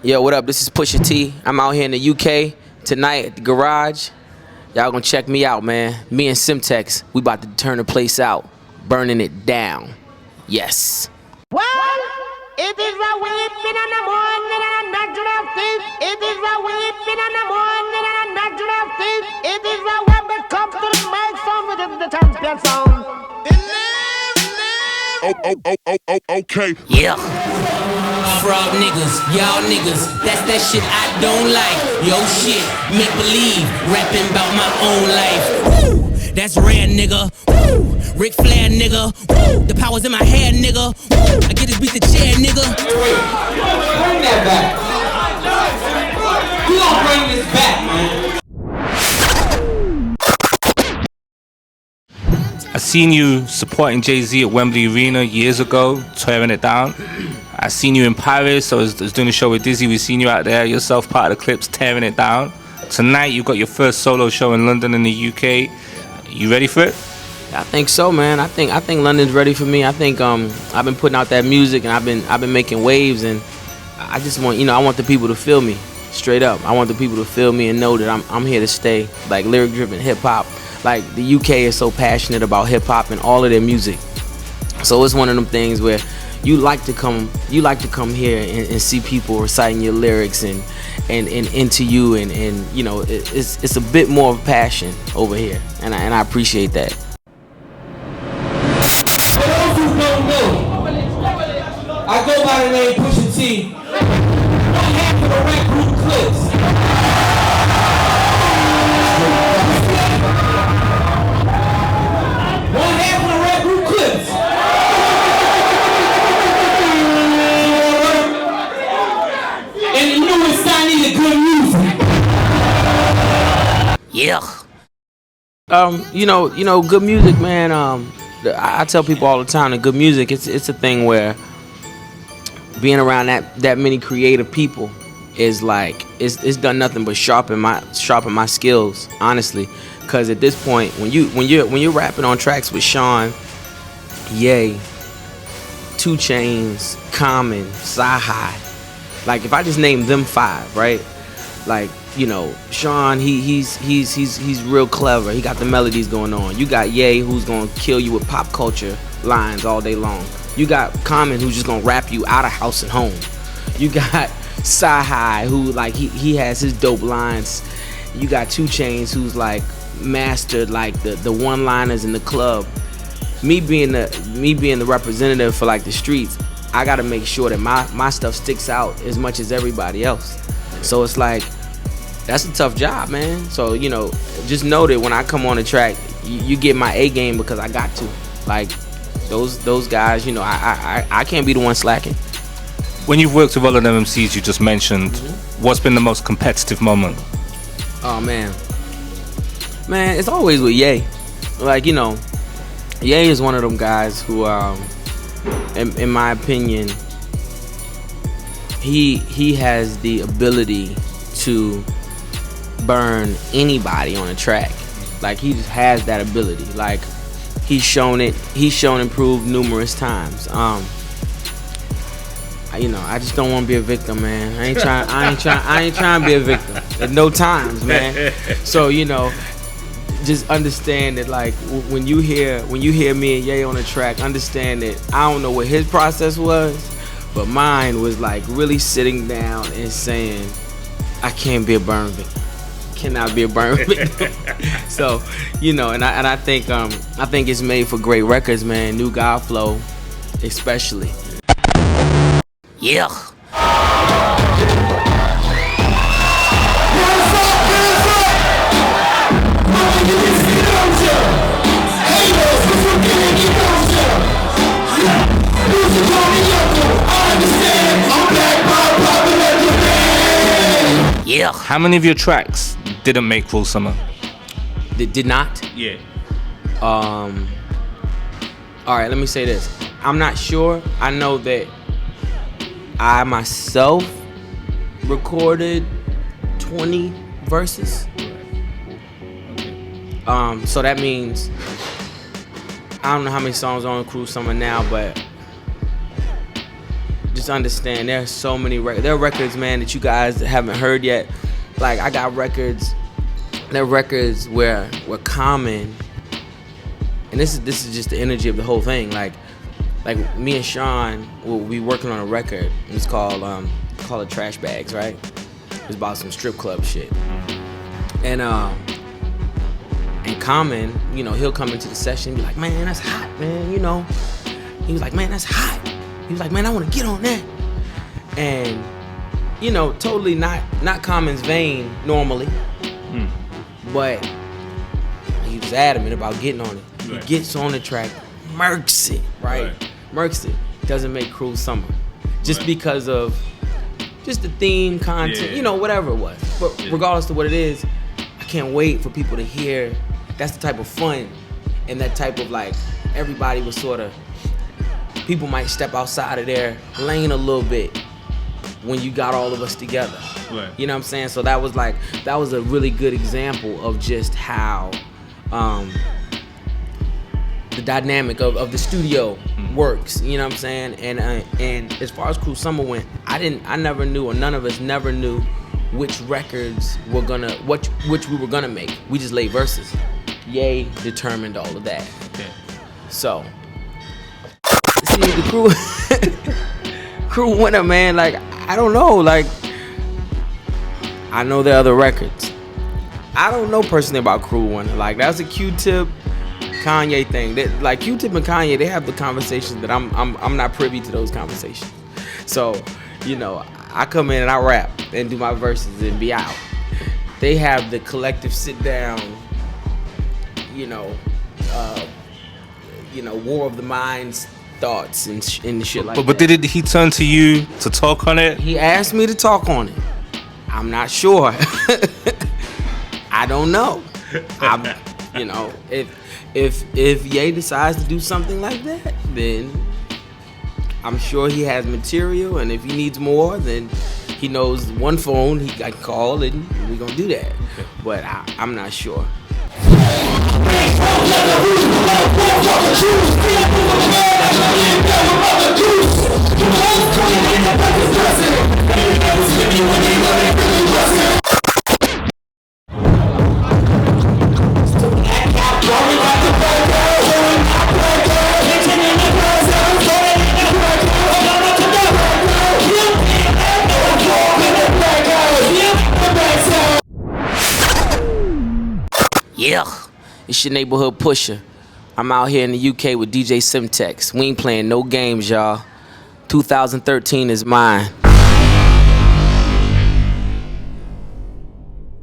Yo, what up? This is Pusha T. I'm out here in the UK tonight at the garage. Y'all gonna check me out, man. Me and Semtex, we about to turn the place out, burning it down. Yes. Well, it is a weeping in the morning and a natural thief. It is a weeping in the morning and a natural thief. It is a when we come to the mic sound with the champion sound. Okay. Yeah. Frog niggas, y'all niggas, that's that shit I don't like. Yo shit, make believe, rapping about my own life. Woo, that's rare nigga. Woo, Ric Flair nigga. Woo, the power's in my head nigga. Woo, I get this beat the chair nigga. Bring that back. We gonna bring this back, man. I seen you supporting Jay-Z at Wembley Arena years ago, tearing it down. I seen you in Paris. I was doing a show with Dizzy. We seen you out there yourself, part of the Clipse, tearing it down. Tonight you've got your first solo show in London in the UK. You ready for it? I think so, man. I think London's ready for me. I think I've been putting out that music and I've been making waves, and I just want, I want the people to feel me, straight up. I want the people to feel me and know that I'm here to stay. Like lyric driven hip hop. Like the UK is so passionate about hip hop and all of their music. So it's one of them things where you like to come here and see people reciting your lyrics and into you, and it's a bit more of passion over here, and I appreciate that. For those who don't know, I go by the name Pusha T. One half of the rap group Clipse. One half of the rap group Clipse. And the newest signing of good music. Yeah. Good music, man. I tell people all the time that good music, it's a thing where being around that many creative people is like it's done nothing but sharpen my skills, honestly. Cause at this point, when you're rapping on tracks with Sean, Ye, 2 Chainz, Common, Sci-Hi, like if I just name them 5, right? Like, Sean, he's real clever. He got the melodies going on. You got Ye, who's gonna kill you with pop culture lines all day long. You got Common, who's just gonna rap you out of house and home. You got Sci-Hi, who like he has his dope lines. You got 2 Chainz, who's like mastered like the one-liners in the club. Me being the representative for like the streets, I gotta make sure that my stuff sticks out as much as everybody else. So it's like, that's a tough job, man. So, just know that when I come on the track, you get my A game because I got to. Like, those guys, I can't be the one slacking. When you've worked with all of them MCs you just mentioned, what's been the most competitive moment? Oh, man, it's always with Ye. Like, Ye is one of them guys who, in my opinion, he has the ability to burn anybody on a track. Like, he just has that ability. Like, he's shown and proved numerous times. I just don't want to be a victim, man. I ain't trying to be a victim at no times, man. So, just understand that, like, when you hear me and Ye on the track, understand that I don't know what his process was, but mine was like really sitting down and saying, I can't be a burn victim. Cannot be a burn victim. So, and I think it's made for great records, man. New God Flow, especially. Yeah. Yeah. How many of your tracks didn't make Cruel Summer? Did not? Yeah. All right, let me say this. I'm not sure. I know that I myself recorded 20 verses. So that means I don't know how many songs are on Cruel Summer now, but just understand there's so many records. There are records, man, that you guys haven't heard yet. Like I got records. There are records where Common, and this is just the energy of the whole thing. Like me and Sean will be working on a record. It's called it Trash Bags, right? It's about some strip club shit. And Common, you know, he'll come into the session and be like, man, that's hot, man, you know. He was like, man, that's hot. He was like, man, I want to get on that. And, you know, totally not Common's vein normally. But he was adamant about getting on it. Right. He gets on the track, murks it, right? Murks it. Doesn't make Cruel Summer. Just because of just the theme, content, you know, whatever it was. But regardless of what it is, I can't wait for people to hear. That's the type of fun and that type of like, everybody was sort of, people might step outside of their lane a little bit when you got all of us together. Right. You know what I'm saying? So that was a really good example of just how the dynamic of the studio works. You know what I'm saying? And as far as Cruel Summer went, I never knew, or none of us never knew which records were which we were gonna make. We just laid verses. Ye determined all of that. Okay. So see the Cruel Winter, man, like I don't know, like I know there are other records. I don't know personally about Cruel Winter. Like that's a Q-Tip, Kanye thing. That like Q-Tip and Kanye, they have the conversations that I'm not privy to those conversations. So, you know, I come in and I rap and do my verses and be out. They have the collective sit down, you know, war of the minds thoughts and shit like that. But did he turn to you to talk on it? He asked me to talk on it. I'm not sure. I don't know. You know, if Ye decides to do something like that, then I'm sure he has material, and if he needs more, then he knows one phone he can call, and we're gonna do that. Okay. But I'm not sure. Yeah, it's your neighborhood pusher. I'm out here in the UK with DJ Semtex. We ain't playing no games, y'all. 2013 is mine.